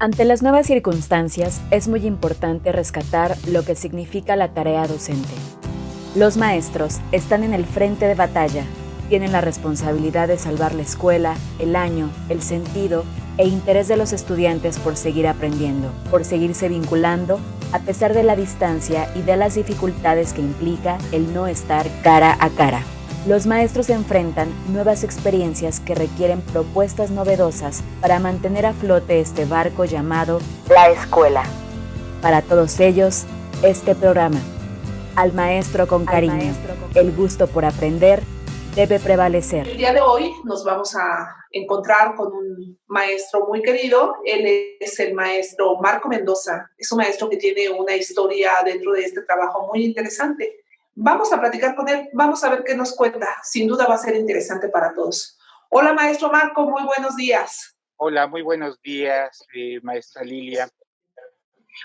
Ante las nuevas circunstancias, es muy importante rescatar lo que significa la tarea docente. Los maestros están en el frente de batalla, tienen la responsabilidad de salvar la escuela, el año, el sentido e interés de los estudiantes por seguir aprendiendo, por seguirse vinculando, a pesar de la distancia y de las dificultades que implica el no estar cara a cara. Los maestros enfrentan nuevas experiencias que requieren propuestas novedosas para mantener a flote este barco llamado la escuela. Para todos ellos, este programa, Al Maestro con Cariño, el gusto por aprender debe prevalecer. El día de hoy nos vamos a encontrar con un maestro muy querido. Él es el maestro Marco Mendoza. Es un maestro que tiene una historia dentro de este trabajo muy interesante. Vamos a platicar con él, vamos a ver qué nos cuenta. Sin duda va a ser interesante para todos. Hola, maestro Marco, muy buenos días. Hola, muy buenos días, maestra Lilia.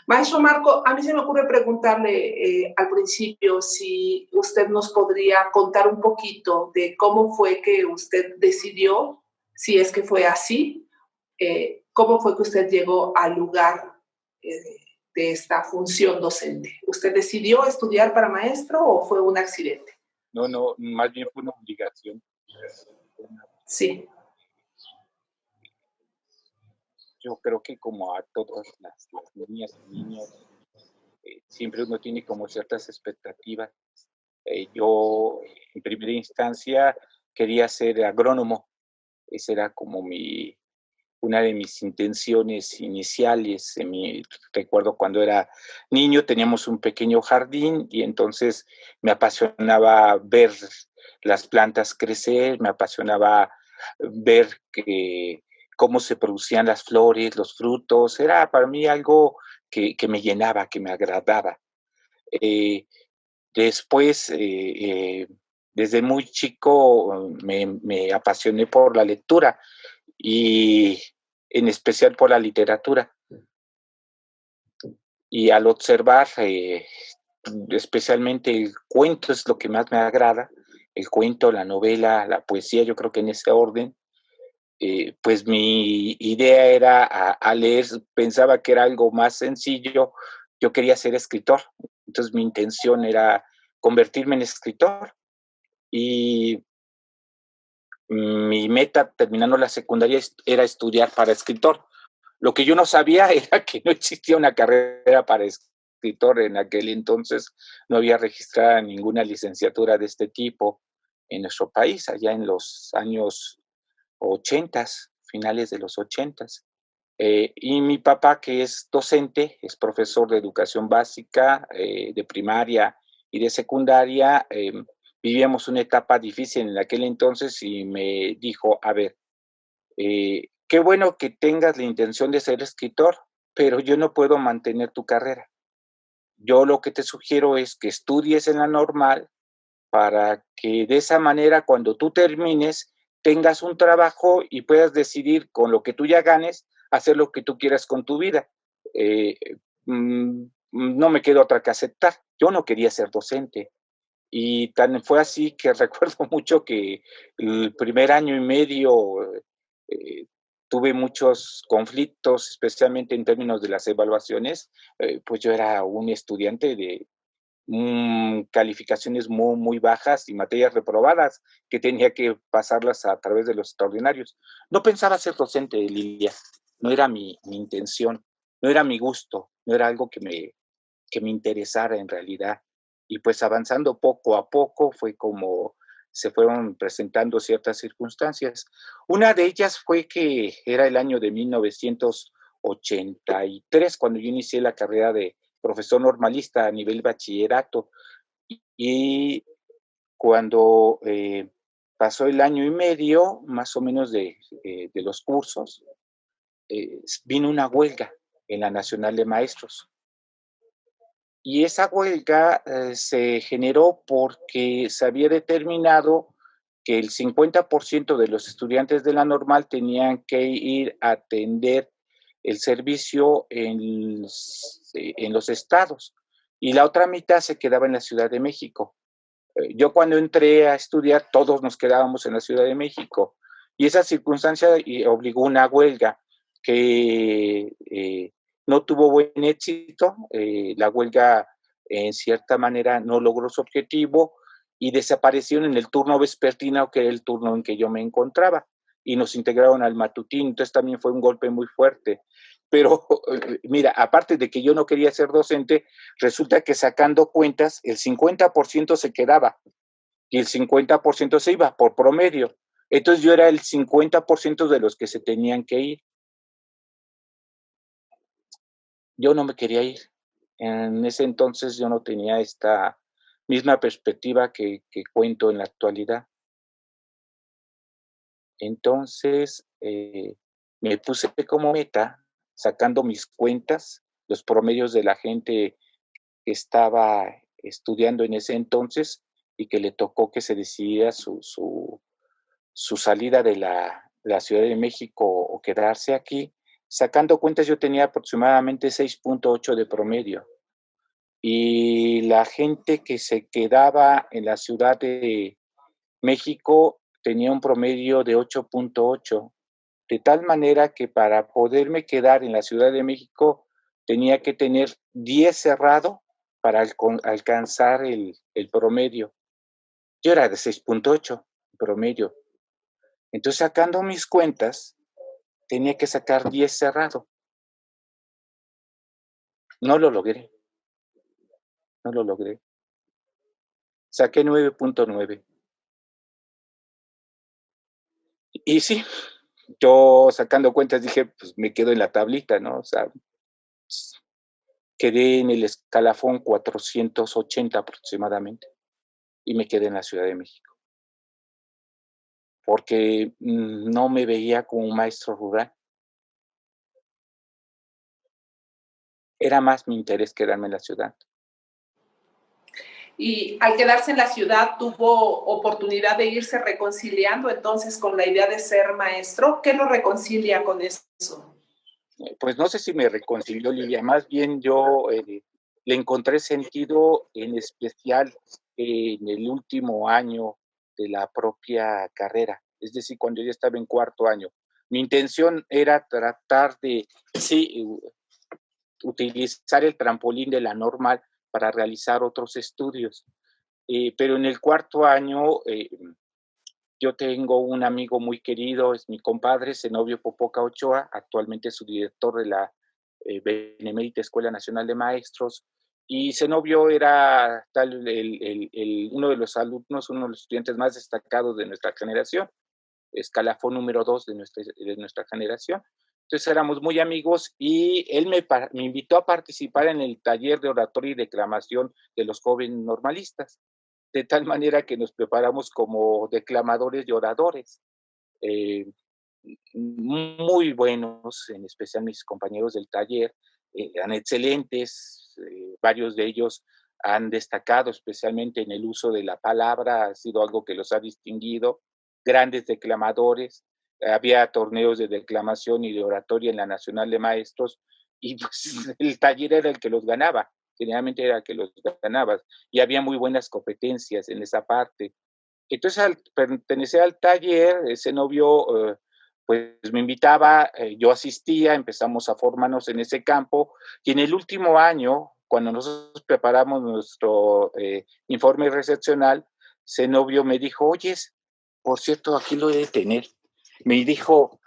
Maestro Marco, a mí se me ocurre preguntarle al principio si usted nos podría contar un poquito de cómo fue que usted decidió, si es que fue así, cómo fue que usted llegó al lugar de esta función docente. ¿Usted decidió estudiar para maestro o fue un accidente? No, más bien fue una obligación. Sí. Yo creo que como a todas las niñas y niños, siempre uno tiene como ciertas expectativas. Yo, en primera instancia, quería ser agrónomo. Esa era como una de mis intenciones iniciales. Recuerdo cuando era niño, teníamos un pequeño jardín y entonces me apasionaba ver las plantas crecer, me apasionaba ver cómo se producían las flores, los frutos. Era para mí algo que me llenaba, que me agradaba. Después, desde muy chico, me apasioné por la lectura y en especial por la literatura. Y al observar, especialmente el cuento es lo que más me agrada, el cuento, la novela, la poesía, yo creo que en ese orden, pues mi idea era a leer, pensaba que era algo más sencillo, yo quería ser escritor, entonces mi intención era convertirme en escritor y mi meta terminando la secundaria era estudiar para escritor. Lo que yo no sabía era que no existía una carrera para escritor en aquel entonces, no había registrada ninguna licenciatura de este tipo en nuestro país, allá en los años 80, finales de los 80. Y mi papá, que es docente, es profesor de educación básica, de primaria y de secundaria, vivíamos una etapa difícil en aquel entonces y me dijo, a ver, qué bueno que tengas la intención de ser escritor, pero yo no puedo mantener tu carrera. Yo lo que te sugiero es que estudies en la normal para que de esa manera cuando tú termines tengas un trabajo y puedas decidir con lo que tú ya ganes hacer lo que tú quieras con tu vida. Eh, no me queda otra que aceptar. Yo no quería ser docente. Y tan fue así que recuerdo mucho que el primer año y medio eh, tuve muchos conflictos, especialmente en términos de las evaluaciones. Pues yo era un estudiante de calificaciones muy bajas y materias reprobadas que tenía que pasarlas a través de los extraordinarios. No pensaba ser docente, Lilia, no era mi intención, no era mi gusto, no era algo que me interesara en realidad. Y pues avanzando poco a poco fue como se fueron presentando ciertas circunstancias. Una de ellas fue que era el año de 1983, cuando yo inicié la carrera de profesor normalista a nivel bachillerato. Y cuando pasó el año y medio, más o menos de los cursos, vino una huelga en la Nacional de Maestros. Y esa huelga se generó porque se había determinado que el 50% de los estudiantes de la normal tenían que ir a atender el servicio en los estados y la otra mitad se quedaba en la Ciudad de México. Yo cuando entré a estudiar, todos nos quedábamos en la Ciudad de México y esa circunstancia obligó una huelga que no tuvo buen éxito, la huelga en cierta manera no logró su objetivo y desaparecieron en el turno vespertino, que era el turno en que yo me encontraba, y nos integraron al matutino. Entonces también fue un golpe muy fuerte. Pero mira, aparte de que yo no quería ser docente, resulta que sacando cuentas, el 50% se quedaba y el 50% se iba por promedio. Entonces yo era el 50% de los que se tenían que ir. Yo no me quería ir. En ese entonces yo no tenía esta misma perspectiva que cuento en la actualidad. Entonces, me puse como meta, sacando mis cuentas, los promedios de la gente que estaba estudiando en ese entonces y que le tocó que se decidiera su salida de la Ciudad de México o quedarse aquí. Sacando cuentas, yo tenía aproximadamente 6.8 de promedio. Y la gente que se quedaba en la Ciudad de México tenía un promedio de 8.8, de tal manera que para poderme quedar en la Ciudad de México tenía que tener 10 cerrado para alcanzar el promedio. Yo era de 6.8 promedio. Entonces, sacando mis cuentas, tenía que sacar 10 cerrado. No lo logré, no lo logré. Saqué 9.9. Y sí, yo sacando cuentas dije, pues me quedo en la tablita, ¿no? O sea, quedé en el escalafón 480 aproximadamente y me quedé en la Ciudad de México, porque no me veía como un maestro rural. Era más mi interés quedarme en la ciudad. Y al quedarse en la ciudad tuvo oportunidad de irse reconciliando entonces con la idea de ser maestro. ¿Qué lo reconcilia con eso? Pues no sé si me reconcilió, Lidia, más bien yo le encontré sentido, en especial en el último año de la propia carrera, es decir, cuando yo estaba en cuarto año. Mi intención era tratar de, sí, utilizar el trampolín de la normal para realizar otros estudios, pero en el cuarto año yo tengo un amigo muy querido, es mi compadre, Zenobio Popoca Ochoa, actualmente es su director de la Benemérita Escuela Nacional de Maestros, y Zenobio era uno de los alumnos, uno de los estudiantes más destacados de nuestra generación, escalafón número 2 de nuestra generación. Entonces éramos muy amigos y él me invitó a participar en el taller de oratoria y declamación de los jóvenes normalistas, de tal manera que nos preparamos como declamadores y oradores. Muy buenos, en especial mis compañeros del taller, eran excelentes, varios de ellos han destacado especialmente en el uso de la palabra, ha sido algo que los ha distinguido, grandes declamadores, había torneos de declamación y de oratoria en la Nacional de Maestros, y pues el taller era el que los ganaba, generalmente era el que los ganaba, y había muy buenas competencias en esa parte. Entonces, al pertenecer al taller, ese novio, pues me invitaba, yo asistía, empezamos a formarnos en ese campo, y en el último año, cuando nosotros preparamos nuestro informe recepcional, ese novio me dijo, oyes, por cierto, aquí lo he de tener. Me dijo,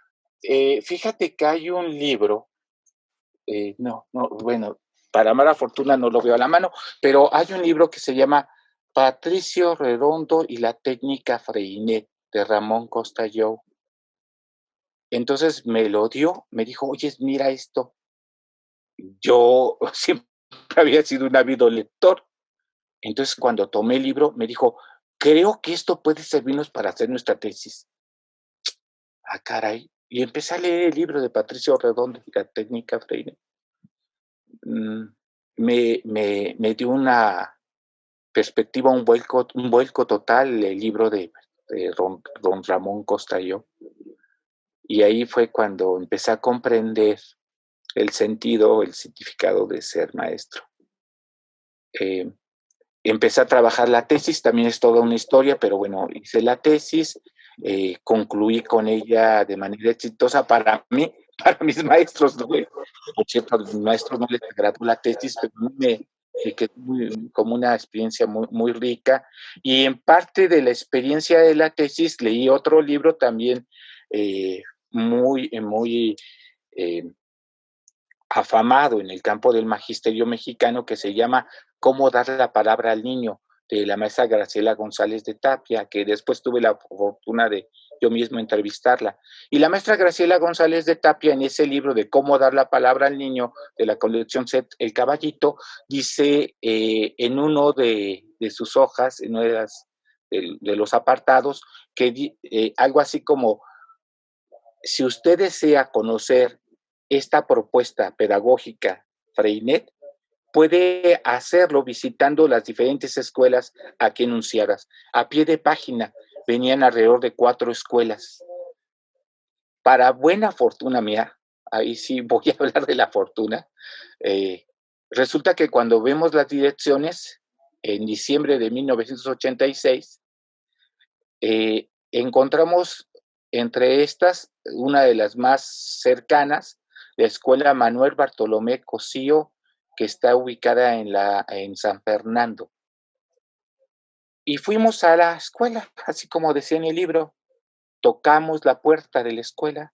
fíjate que hay un libro, bueno, para mala fortuna no lo veo a la mano, pero hay un libro que se llama Patricio Redondo y la técnica Freinet, de Ramón Costelló. Entonces me lo dio, me dijo, oye, mira esto. Yo siempre había sido un ávido lector. Entonces cuando tomé el libro, me dijo, creo que esto puede servirnos para hacer nuestra tesis. Ah, caray. Y empecé a leer el libro de Patricio Redondo y la técnica Freinet. Me dio una perspectiva, un vuelco total el libro de don Ramón Costelló. Y ahí fue cuando empecé a comprender el sentido, el significado de ser maestro. Empecé a trabajar la tesis, también es toda una historia, pero bueno, hice la tesis, concluí con ella de manera exitosa para mí, para mis maestros, ¿no? Por cierto, a mis maestros no les agradó la tesis, pero a mí me quedó como una experiencia muy rica. Y en parte de la experiencia de la tesis leí otro libro también muy eh, afamado en el campo del magisterio mexicano, que se llama Cómo dar la palabra al niño, de la maestra Graciela González de Tapia, que después tuve la fortuna de yo mismo entrevistarla. Y la maestra Graciela González de Tapia, en ese libro de Cómo dar la palabra al niño, de la colección Set El Caballito, dice en uno de sus hojas, en una de los apartados, que algo así como: si usted desea conocer esta propuesta pedagógica Freinet, puede hacerlo visitando las diferentes escuelas aquí enunciadas. A pie de página venían alrededor de 4 escuelas. Para buena fortuna mía, ahí sí voy a hablar de la fortuna, resulta que cuando vemos las direcciones, en diciembre de 1986, encontramos entre estas una de las más cercanas, la Escuela Manuel Bartolomé Cosío, que está ubicada en San Fernando. Y fuimos a la escuela, así como decía en el libro, tocamos la puerta de la escuela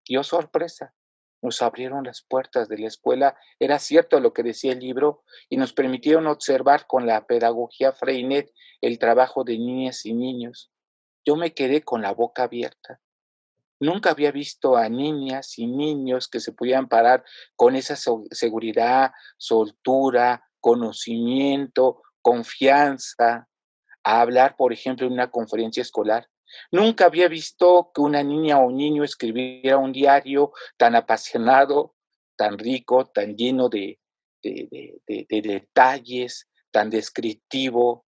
y, oh sorpresa, nos abrieron las puertas de la escuela. Era cierto lo que decía el libro y nos permitieron observar con la pedagogía Freinet el trabajo de niñas y niños. Yo me quedé con la boca abierta. Nunca había visto a niñas y niños que se pudieran parar con esa seguridad, soltura, conocimiento, confianza, a hablar, por ejemplo, en una conferencia escolar. Nunca había visto que una niña o niño escribiera un diario tan apasionado, tan rico, tan lleno de detalles, tan descriptivo,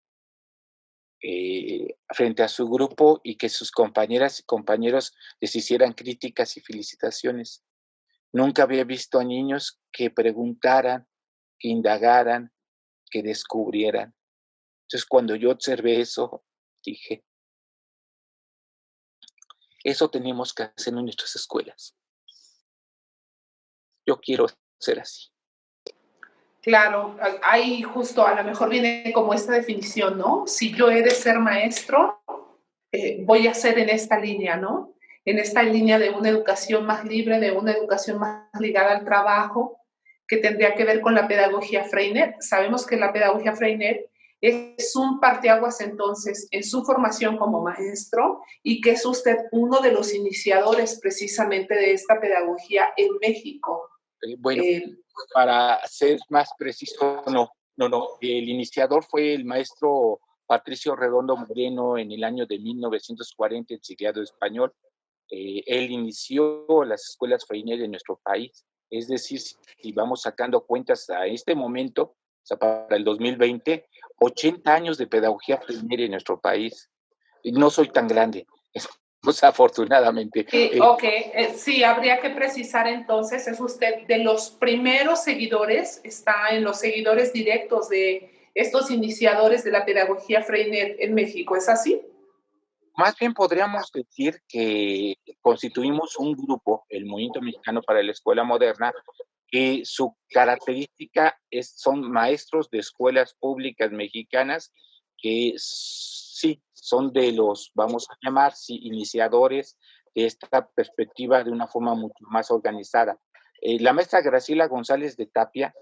frente a su grupo, y que sus compañeras y compañeros les hicieran críticas y felicitaciones. Nunca había visto a niños que preguntaran, que indagaran, que descubrieran. Entonces, cuando yo observé eso, dije, eso tenemos que hacer en nuestras escuelas. Yo quiero ser así. Claro, ahí justo a lo mejor viene como esta definición, ¿no? Si yo he de ser maestro, voy a ser en esta línea, ¿no? En esta línea de una educación más libre, de una educación más ligada al trabajo, que tendría que ver con la pedagogía Freinet. Sabemos que la pedagogía Freinet es un parteaguas entonces en su formación como maestro y que es usted uno de los iniciadores precisamente de esta pedagogía en México. Bueno, para ser más preciso, no. El iniciador fue el maestro Patricio Redondo Moreno en el año de 1940, exiliado español. Él inició las escuelas Freinet en nuestro país. Es decir, si vamos sacando cuentas a este momento, o sea, para el 2020, 80 años de pedagogía Freinet en nuestro país. Y no soy tan grande, pues, afortunadamente. Ok, sí, habría que precisar entonces, es usted de los primeros seguidores, está en los seguidores directos de estos iniciadores de la pedagogía Freinet en México, ¿es así? Más bien podríamos decir que constituimos un grupo, el Movimiento Mexicano para la Escuela Moderna, que su característica son maestros de escuelas públicas mexicanas que sí son de los, vamos a llamar, sí, iniciadores de esta perspectiva de una forma mucho más organizada. La maestra Graciela González de Tapia,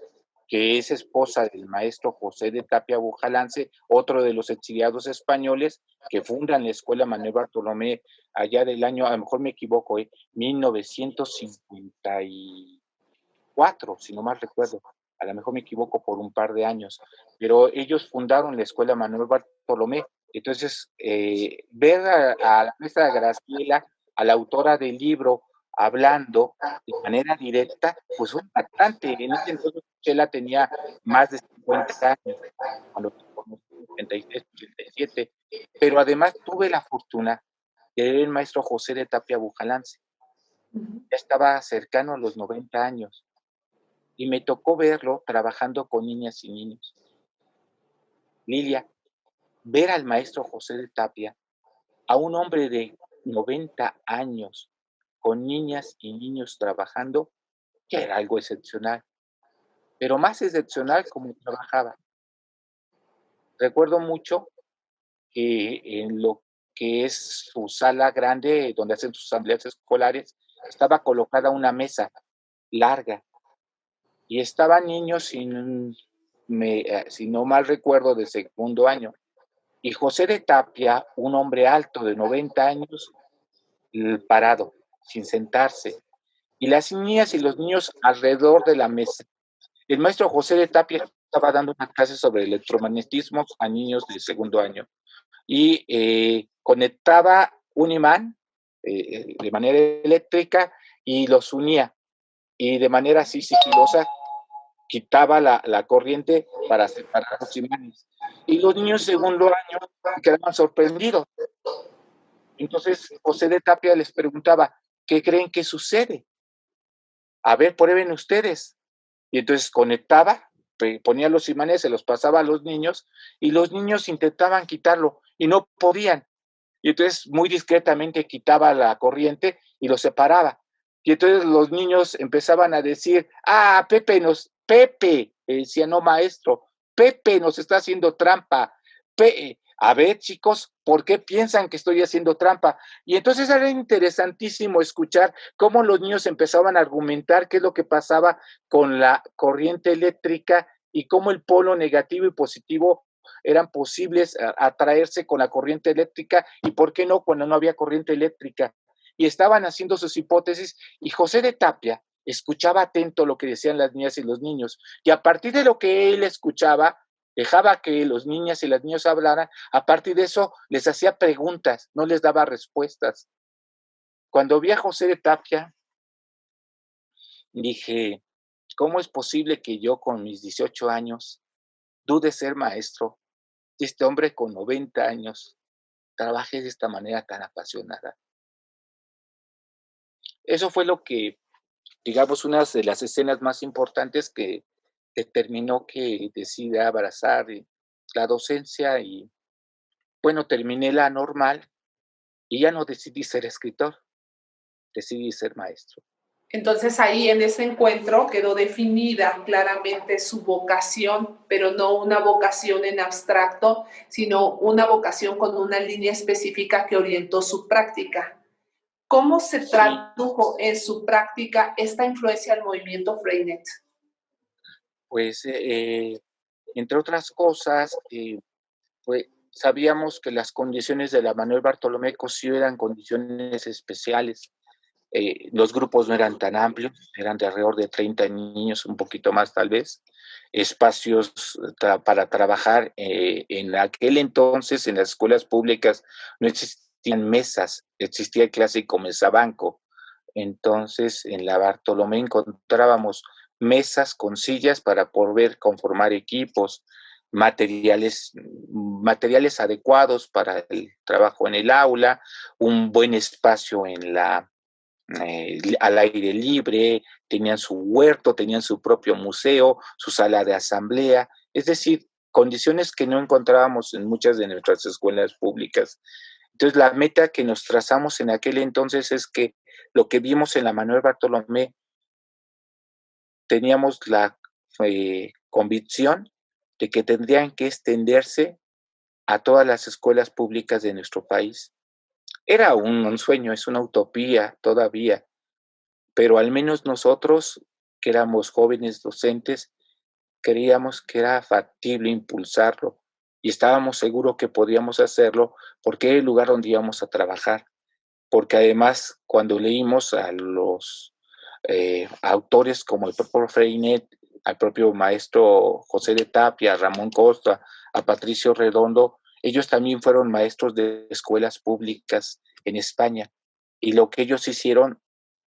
que es esposa del maestro José de Tapia Bujalance, otro de los exiliados españoles que fundan la Escuela Manuel Bartolomé allá del año, a lo mejor me equivoco, 1954, si no mal recuerdo. A lo mejor me equivoco por un par de años, pero ellos fundaron la Escuela Manuel Bartolomé. Entonces, ver a la maestra Graciela, a la autora del libro, hablando de manera directa, pues fue impactante. En ese entonces Chela tenía más de 50 años, cuando conocí, 86, 87, pero además tuve la fortuna de ver el maestro José de Tapia Bujalance. Ya estaba cercano a los 90 años y me tocó verlo trabajando con niñas y niños. Lilia, ver al maestro José de Tapia, a un hombre de 90 años, con niñas y niños trabajando, que era algo excepcional, pero más excepcional como trabajaba. Recuerdo mucho que en lo que es su sala grande, donde hacen sus asambleas escolares, estaba colocada una mesa larga y estaban niños, si no mal recuerdo, de segundo año. Y José de Tapia, un hombre alto de 90 años, parado, sin sentarse. Y las niñas y los niños alrededor de la mesa. El maestro José de Tapia estaba dando una clase sobre electromagnetismo a niños de segundo año. Y conectaba un imán de manera eléctrica y los unía. Y de manera así sigilosa quitaba la corriente para separar los imanes. Y los niños de segundo año quedaban sorprendidos. Entonces José de Tapia les preguntaba, ¿qué creen que sucede? A ver, prueben ustedes. Y entonces conectaba, ponía los imanes, se los pasaba a los niños y los niños intentaban quitarlo y no podían. Y entonces muy discretamente quitaba la corriente y lo separaba. Y entonces los niños empezaban a decir, Pepe, decía, no maestro, Pepe nos está haciendo trampa. A ver, chicos, ¿por qué piensan que estoy haciendo trampa? Y entonces era interesantísimo escuchar cómo los niños empezaban a argumentar qué es lo que pasaba con la corriente eléctrica y cómo el polo negativo y positivo eran posibles atraerse con la corriente eléctrica y por qué no cuando no había corriente eléctrica. Y estaban haciendo sus hipótesis y José de Tapia escuchaba atento lo que decían las niñas y los niños. Y a partir de lo que él escuchaba, dejaba que los niñas y las niñas hablaran, a partir de eso les hacía preguntas, no les daba respuestas. Cuando vi a José de Tapia, dije, ¿cómo es posible que yo con mis 18 años dude ser maestro y este hombre con 90 años trabaje de esta manera tan apasionada? Eso fue lo que, digamos, una de las escenas más importantes que determinó que decida abrazar la docencia y, bueno, terminé la normal y ya no decidí ser escritor, decidí ser maestro. Entonces ahí en ese encuentro quedó definida claramente su vocación, pero no una vocación en abstracto, sino una vocación con una línea específica que orientó su práctica. ¿Cómo se Sí, tradujo en su práctica esta influencia del movimiento Freinet? pues, entre otras cosas, pues, sabíamos que las condiciones de la Manuel Bartolomé Cosío eran condiciones especiales. Los grupos no eran tan amplios, eran de alrededor de 30 niños, un poquito más tal vez. Espacios para trabajar en aquel entonces en las escuelas públicas no existían mesas, existía el clásico mesabanco. Entonces en la Bartolomé encontrábamos mesas con sillas para poder conformar equipos, materiales adecuados para el trabajo en el aula, un buen espacio al aire libre, tenían su huerto, tenían su propio museo, su sala de asamblea, es decir, condiciones que no encontrábamos en muchas de nuestras escuelas públicas. Entonces, la meta que nos trazamos en aquel entonces es que lo que vimos en la Manuel Bartolomé, teníamos la convicción de que tendrían que extenderse a todas las escuelas públicas de nuestro país. Era un sueño, es una utopía todavía, pero al menos nosotros, que éramos jóvenes docentes, creíamos que era factible impulsarlo y estábamos seguros que podíamos hacerlo porque era el lugar donde íbamos a trabajar. Porque además, cuando leímos a los autores como el propio Freinet, al propio maestro José de Tapia, a Ramón Costa, a Patricio Redondo, ellos también fueron maestros de escuelas públicas en España. Y lo que ellos hicieron,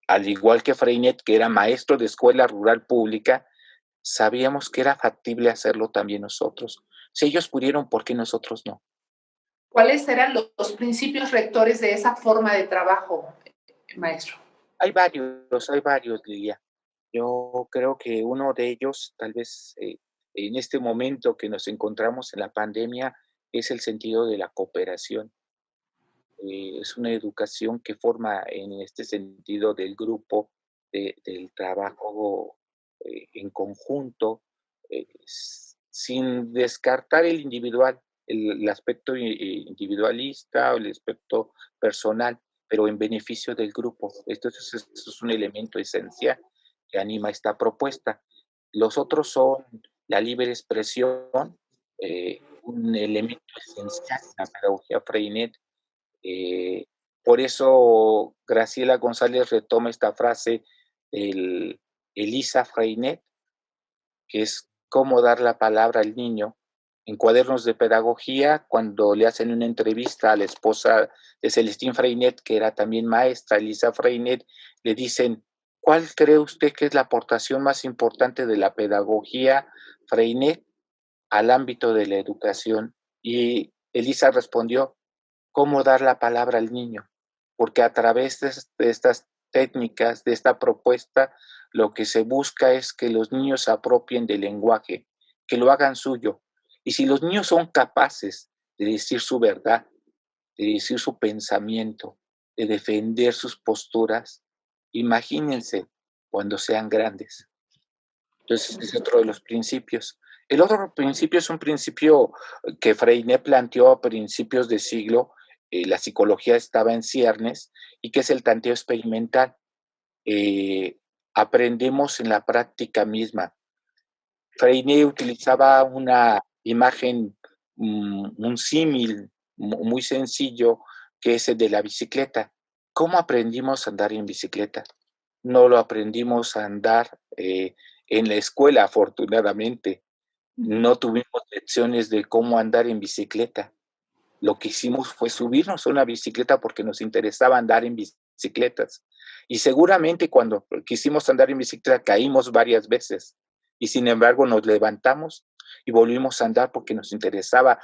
al igual que Freinet, que era maestro de escuela rural pública, sabíamos que era factible hacerlo también nosotros. Si ellos pudieron, ¿por qué nosotros no? ¿Cuáles eran los principios rectores de esa forma de trabajo, maestro? Hay varios, Lidia. Yo creo que uno de ellos, tal vez en este momento que nos encontramos en la pandemia, es el sentido de la cooperación. es una educación que forma en este sentido del grupo, del trabajo en conjunto, sin descartar el individual, el aspecto individualista o el aspecto personal, pero en beneficio del grupo. Esto es un elemento esencial que anima esta propuesta. Los otros son la libre expresión, un elemento esencial en la pedagogía Freinet. eh, por eso Graciela González retoma esta frase del Elisa Freinet, que es cómo dar la palabra al niño. En Cuadernos de Pedagogía, cuando le hacen una entrevista a la esposa de Celestín Freinet, que era también maestra, Elisa Freinet, le dicen, ¿cuál cree usted que es la aportación más importante de la pedagogía Freinet al ámbito de la educación? Y Elisa respondió, ¿cómo dar la palabra al niño? Porque a través de estas técnicas, de esta propuesta, lo que se busca es que los niños se apropien del lenguaje, que lo hagan suyo. Y si los niños son capaces de decir su verdad, de decir su pensamiento, de defender sus posturas, imagínense cuando sean grandes. Entonces, es otro de los principios. El otro principio es un principio que Freinet planteó a principios de siglo, la psicología estaba en ciernes, y que es el tanteo experimental. Eh, Aprendemos en la práctica misma. Freinet utilizaba una imagen, un símil muy sencillo, que es el de la bicicleta. ¿Cómo aprendimos a andar en bicicleta? No lo aprendimos a andar en la escuela, afortunadamente. No tuvimos lecciones de cómo andar en bicicleta. Lo que hicimos fue subirnos a una bicicleta porque nos interesaba andar en bicicletas. Y seguramente cuando quisimos andar en bicicleta caímos varias veces. Y sin embargo nos levantamos y volvimos a andar porque nos interesaba,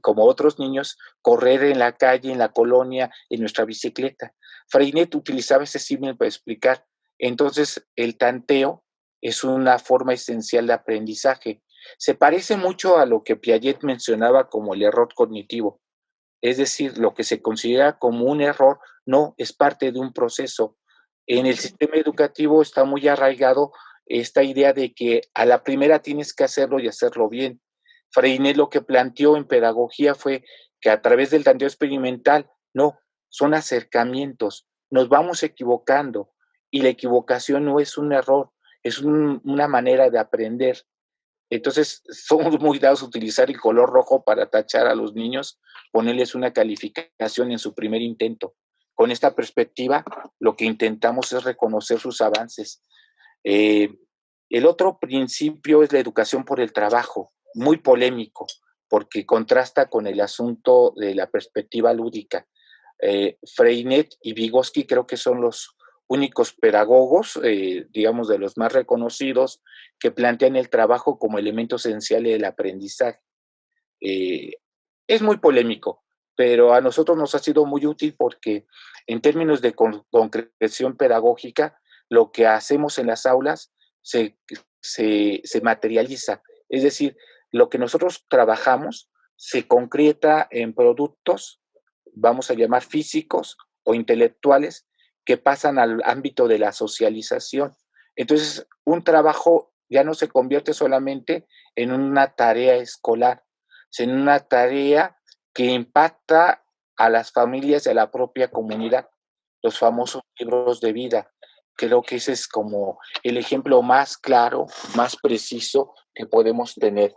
como otros niños, correr en la calle, en la colonia, en nuestra bicicleta. Freinet utilizaba ese símil para explicar. Entonces, el tanteo es una forma esencial de aprendizaje. Se parece mucho a lo que Piaget mencionaba como el error cognitivo. Es decir, lo que se considera como un error no es parte de un proceso. En el sistema educativo está muy arraigado esta idea de que a la primera tienes que hacerlo y hacerlo bien. Freinet lo que planteó en pedagogía fue que a través del tanteo experimental, no, son acercamientos, nos vamos equivocando y la equivocación no es un error, es una manera de aprender. Entonces, somos muy dados a utilizar el color rojo para tachar a los niños, ponerles una calificación en su primer intento. Con esta perspectiva, lo que intentamos es reconocer sus avances. El otro principio es la educación por el trabajo, muy polémico, porque contrasta con el asunto de la perspectiva lúdica. Freinet y Vygotsky creo que son los únicos pedagogos, digamos, de los más reconocidos, que plantean el trabajo como elemento esencial del aprendizaje. Es muy polémico, pero a nosotros nos ha sido muy útil porque en términos de concreción pedagógica, lo que hacemos en las aulas se materializa. Es decir, lo que nosotros trabajamos se concreta en productos, vamos a llamar físicos o intelectuales, que pasan al ámbito de la socialización. Entonces, un trabajo ya no se convierte solamente en una tarea escolar, sino en una tarea que impacta a las familias y a la propia comunidad, los famosos libros de vida. Creo que ese es como el ejemplo más claro, más preciso que podemos tener.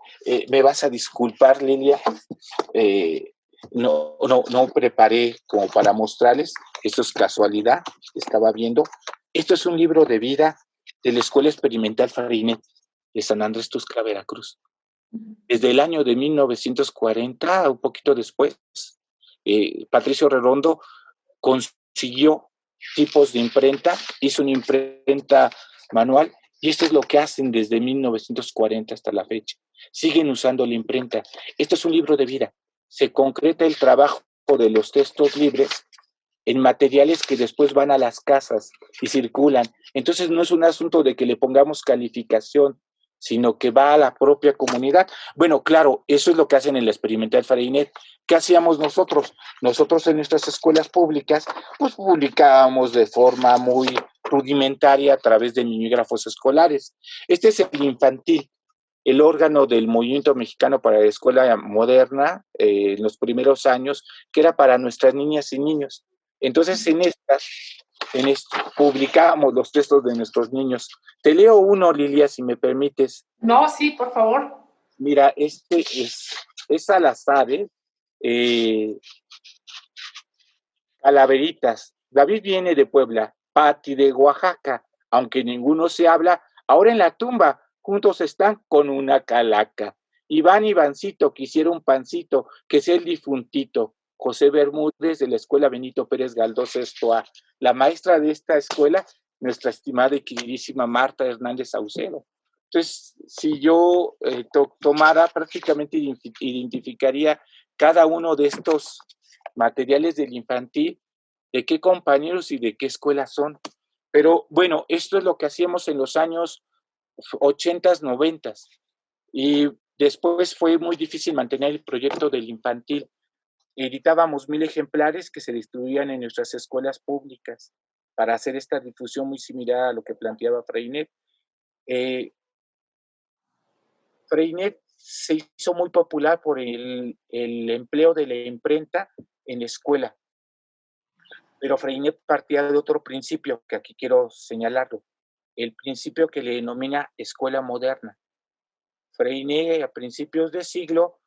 Me vas a disculpar, Lilia, no preparé como para mostrarles, esto es casualidad, estaba viendo. Esto es un libro de vida de la Escuela Experimental Freinet de San Andrés Tuxtla, Veracruz. Desde el año de 1940, un poquito después, Patricio Redondo consiguió tipos de imprenta, hizo una imprenta manual, y esto es lo que hacen desde 1940 hasta la fecha. Siguen usando la imprenta. Esto es un libro de vida. Se concreta el trabajo de los textos libres en materiales que después van a las casas y circulan. Entonces no es un asunto de que le pongamos calificación, sino que va a la propia comunidad. Bueno, claro, eso es lo que hacen en la experimental Freinet. ¿Qué hacíamos nosotros? Nosotros en nuestras escuelas públicas, pues publicábamos de forma muy rudimentaria a través de mimeógrafos escolares. Este es el infantil, el órgano del Movimiento Mexicano para la Escuela Moderna en los primeros años, que era para nuestras niñas y niños. Entonces, en esto publicábamos los textos de nuestros niños. Te leo uno, Lilia, si me permites. No, sí, por favor. Mira, este es al azar, Calaveritas. David viene de Puebla, Pati de Oaxaca, aunque ninguno se habla, ahora en la tumba, juntos están con una calaca. Iván y Ivancito quisieron pancito, que es el difuntito. José Bermúdez de la escuela Benito Pérez Galdós Estoa. La maestra de esta escuela, nuestra estimada y queridísima Marta Hernández Saucedo. Entonces, si yo tomara, prácticamente identificaría cada uno de estos materiales del infantil, de qué compañeros y de qué escuelas son. Pero bueno, esto es lo que hacíamos en los años 80s, 90s. Y después fue muy difícil mantener el proyecto del infantil. Editábamos 1000 ejemplares que se distribuían en nuestras escuelas públicas para hacer esta difusión muy similar a lo que planteaba Freinet. Freinet se hizo muy popular por el empleo de la imprenta en la escuela. Pero Freinet partía de otro principio, que aquí quiero señalarlo, el principio que le denomina escuela moderna. Freinet a principios de siglo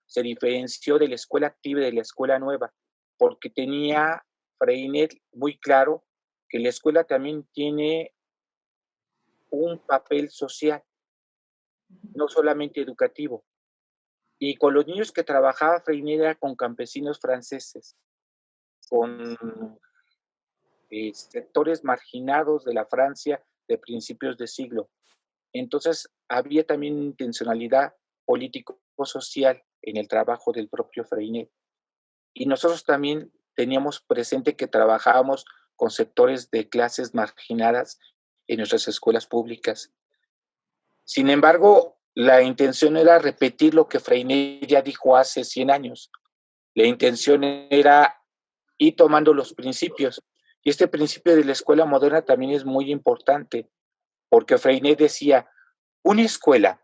se diferenció de la escuela activa y de la escuela nueva, porque tenía Freinet muy claro que la escuela también tiene un papel social, no solamente educativo. Y con los niños que trabajaba Freinet era con campesinos franceses, con sectores marginados de la Francia de principios de siglo. Entonces, había también intencionalidad político-social en el trabajo del propio Freinet. Y nosotros también teníamos presente que trabajábamos con sectores de clases marginadas en nuestras escuelas públicas. Sin embargo, la intención era repetir lo que Freinet ya dijo hace 100 años. La intención era ir tomando los principios. Y este principio de la escuela moderna también es muy importante, porque Freinet decía, una escuela,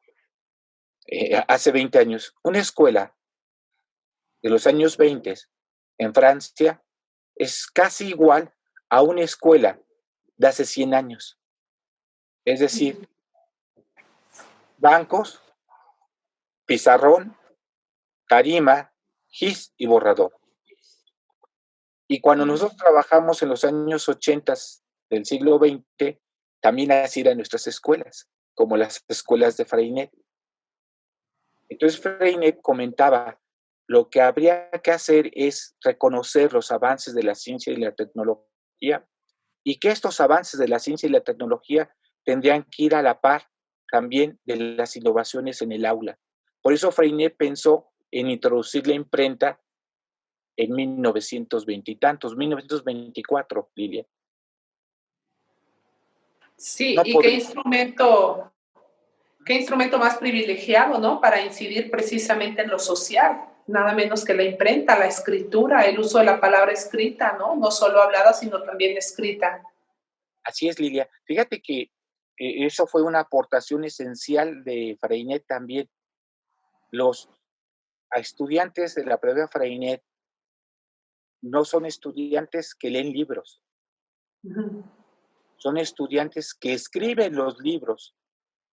hace 20 años, una escuela de los años 20 en Francia es casi igual a una escuela de hace 100 años. Es decir, bancos, pizarrón, tarima, gis y borrador. Y cuando nosotros trabajamos en los años 80 del siglo XX, también así eran nuestras escuelas, como las escuelas de Freinet. Entonces Freinet comentaba, lo que habría que hacer es reconocer los avances de la ciencia y la tecnología y que estos avances de la ciencia y la tecnología tendrían que ir a la par también de las innovaciones en el aula. Por eso Freinet pensó en introducir la imprenta en 1920 y tantos, 1924, Lilia. Sí, No y podría, qué instrumento más privilegiado, ¿no? Para incidir precisamente en lo social, nada menos que la imprenta, la escritura, el uso de la palabra escrita, ¿no? No solo hablada, sino también escrita. así es, Lilia. Fíjate que eso fue una aportación esencial de Freinet también. Los estudiantes de la prueba Freinet no son estudiantes que leen libros, Uh-huh. son estudiantes que escriben los libros.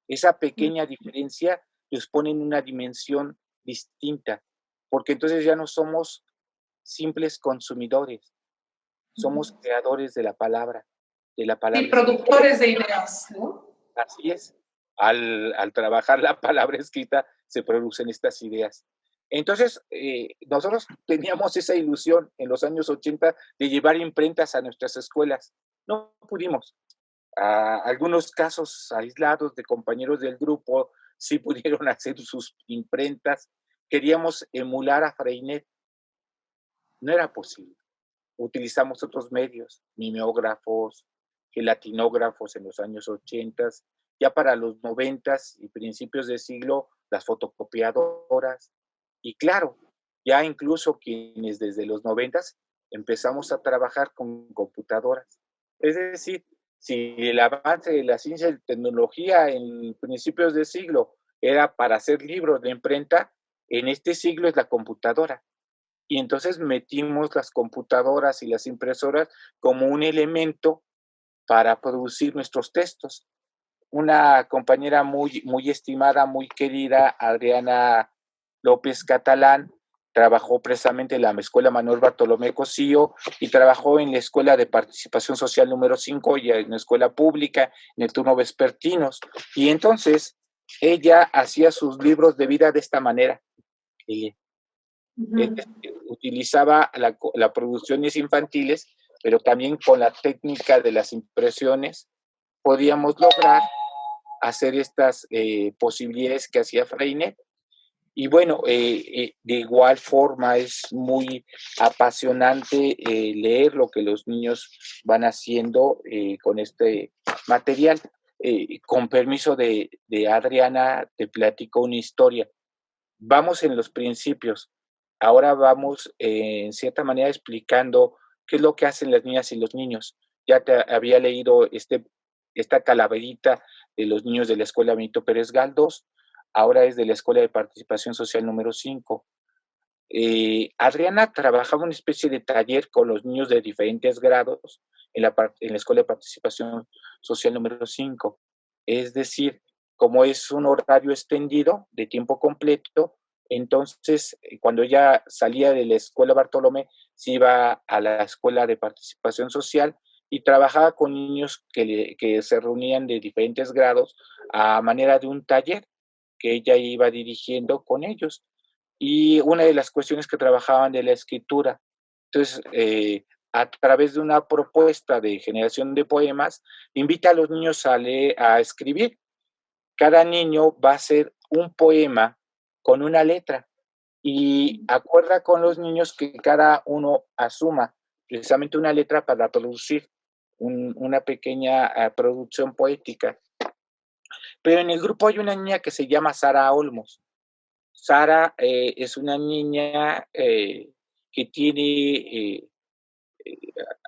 Esa pequeña diferencia los pone en una dimensión distinta, porque entonces ya no somos simples consumidores, somos creadores de la palabra Sí, escrita. productores de ideas, ¿no? Así es, al trabajar la palabra escrita se producen estas ideas. Entonces, nosotros teníamos esa ilusión en los años 80 de llevar imprentas a nuestras escuelas. No pudimos. Algunos casos aislados de compañeros del grupo sí pudieron hacer sus imprentas. Queríamos emular a Freinet. No era posible. Utilizamos otros medios, mimeógrafos, gelatinógrafos en los años 80 Ya para los 90s y principios de siglo, las fotocopiadoras. Y claro, ya incluso quienes desde los 90s empezamos a trabajar con computadoras. Es decir, si el avance de la ciencia y tecnología en principios de siglo era para hacer libros de imprenta, en este siglo es la computadora. Y entonces metimos las computadoras y las impresoras como un elemento para producir nuestros textos. Una compañera muy estimada, muy querida, Adriana López Catalán, trabajó precisamente en la Escuela Manuel Bartolomé Cosío y trabajó en la Escuela de Participación Social número 5 y en la escuela pública, en el turno vespertinos. Y entonces ella hacía sus libros de vida de esta manera. Utilizaba las producciones infantiles, pero también con la técnica de las impresiones podíamos lograr hacer estas posibilidades que hacía Freinet. Y bueno, de igual forma es muy apasionante leer lo que los niños van haciendo con este material. Con permiso de Adriana, te platico una historia. Vamos en los principios. Ahora vamos, en cierta manera, explicando qué es lo que hacen las niñas y los niños. Ya te había leído esta calaverita de los niños de la Escuela Benito Pérez Galdós, ahora es de la Escuela de Participación Social número 5. Adriana trabajaba una especie de taller con los niños de diferentes grados en la Escuela de Participación Social número 5. Es decir, como es un horario extendido de tiempo completo, entonces cuando ella salía de la Escuela Bartolomé, se iba a la Escuela de Participación Social y trabajaba con niños que se reunían de diferentes grados a manera de un taller que ella iba dirigiendo con ellos. Y una de las cuestiones que trabajaban de la escritura. Entonces, a través de una propuesta de generación de poemas, invita a los niños a escribir. Cada niño va a hacer un poema con una letra y acuerda con los niños que cada uno asuma precisamente una letra para producir una pequeña producción poética. Pero en el grupo hay una niña que se llama Sara Olmos. Sara es una niña que tiene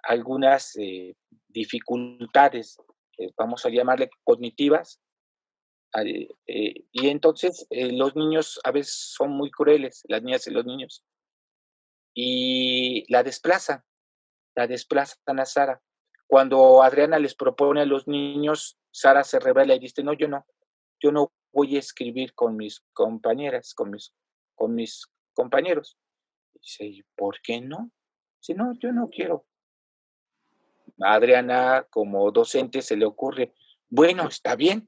algunas dificultades, vamos a llamarle cognitivas, y entonces los niños a veces son muy crueles, las niñas y los niños, y la desplazan a Sara. Cuando Adriana les propone a los niños, Sara se revela y dice, no, yo no voy a escribir con mis compañeras, con mis compañeros. Dice, ¿y por qué no? Dice, no, yo no quiero. A Adriana, como docente, se le ocurre, bueno, está bien,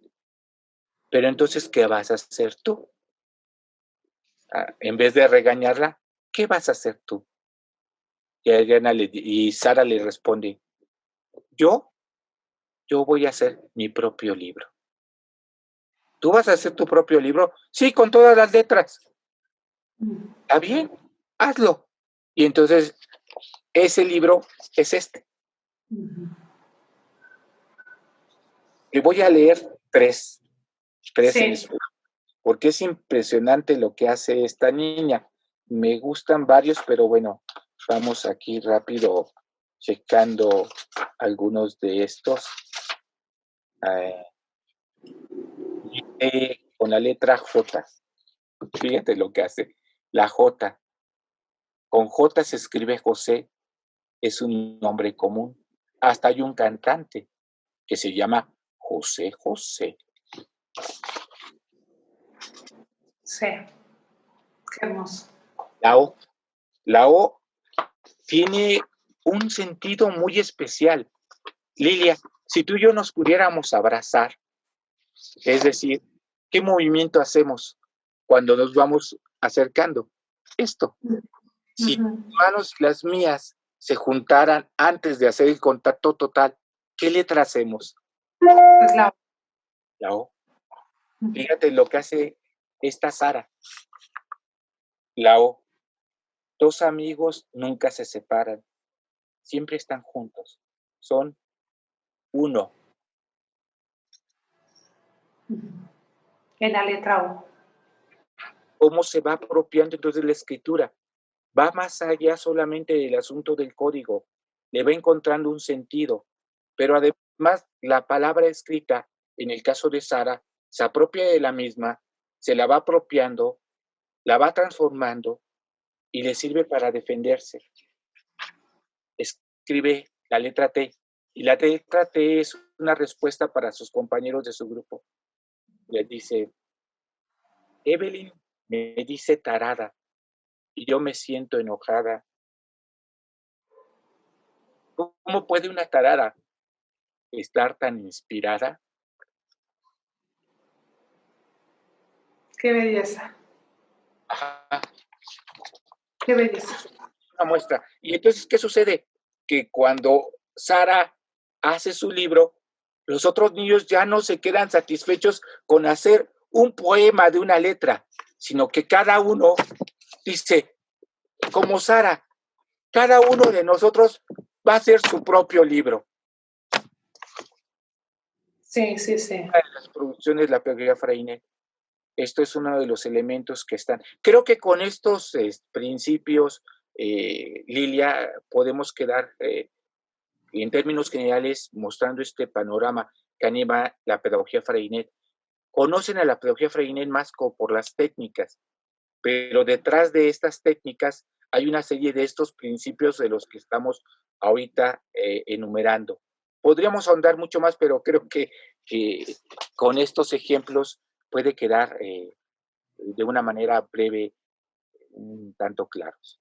pero entonces, ¿qué vas a hacer tú? En vez de regañarla, ¿qué vas a hacer tú? Y Sara le responde, yo voy a hacer mi propio libro. ¿Tú vas a hacer tu propio libro? Sí, con todas las letras. Está bien, hazlo. Y entonces, ese libro es este. Le voy a leer tres Sí. porque es impresionante lo que hace esta niña. Me gustan varios, pero bueno, vamos aquí rápido checando algunos de estos. Con la letra J. Fíjate lo que hace. La J. Con J se escribe José. Es un nombre común. Hasta hay un cantante que se llama José José. Sí. Qué hermoso. La O tiene un sentido muy especial. Lilia, si tú y yo nos pudiéramos abrazar, es decir, ¿qué movimiento hacemos cuando nos vamos acercando? Esto. Si tus manos y las mías se juntaran antes de hacer el contacto total, ¿qué letra hacemos? Es la La O. Fíjate lo que hace esta Sara. La O. Dos amigos nunca se separan, siempre están juntos. Son uno. En la letra O. Cómo se va apropiando entonces la escritura. Va más allá solamente del asunto del código, le va encontrando un sentido, pero además la palabra escrita, en el caso de Sara, se apropia de la misma, se la va apropiando, la va transformando y le sirve para defenderse. Escribe la letra T, y la letra T es una respuesta para sus compañeros de su grupo. Les dice, Evelyn me dice tarada, y yo me siento enojada. ¿Cómo puede una tarada estar tan inspirada? Qué belleza. Ajá, Qué belleza. una muestra. Y entonces, ¿qué sucede? Que cuando Sara hace su libro, los otros niños ya no se quedan satisfechos con hacer un poema de una letra, sino que cada uno dice, como Sara, cada uno de nosotros va a hacer su propio libro. Sí, sí, sí. Una de las producciones de la pedagogía Freinet. Esto es uno de los elementos que están. Creo que con estos principios, Lilia, podemos quedar en términos generales mostrando este panorama que anima la pedagogía Freinet. Conocen a la pedagogía Freinet más por las técnicas, pero detrás de estas técnicas hay una serie de estos principios de los que estamos ahorita enumerando. Podríamos ahondar mucho más, pero creo que con estos ejemplos puede quedar de una manera breve un tanto claros.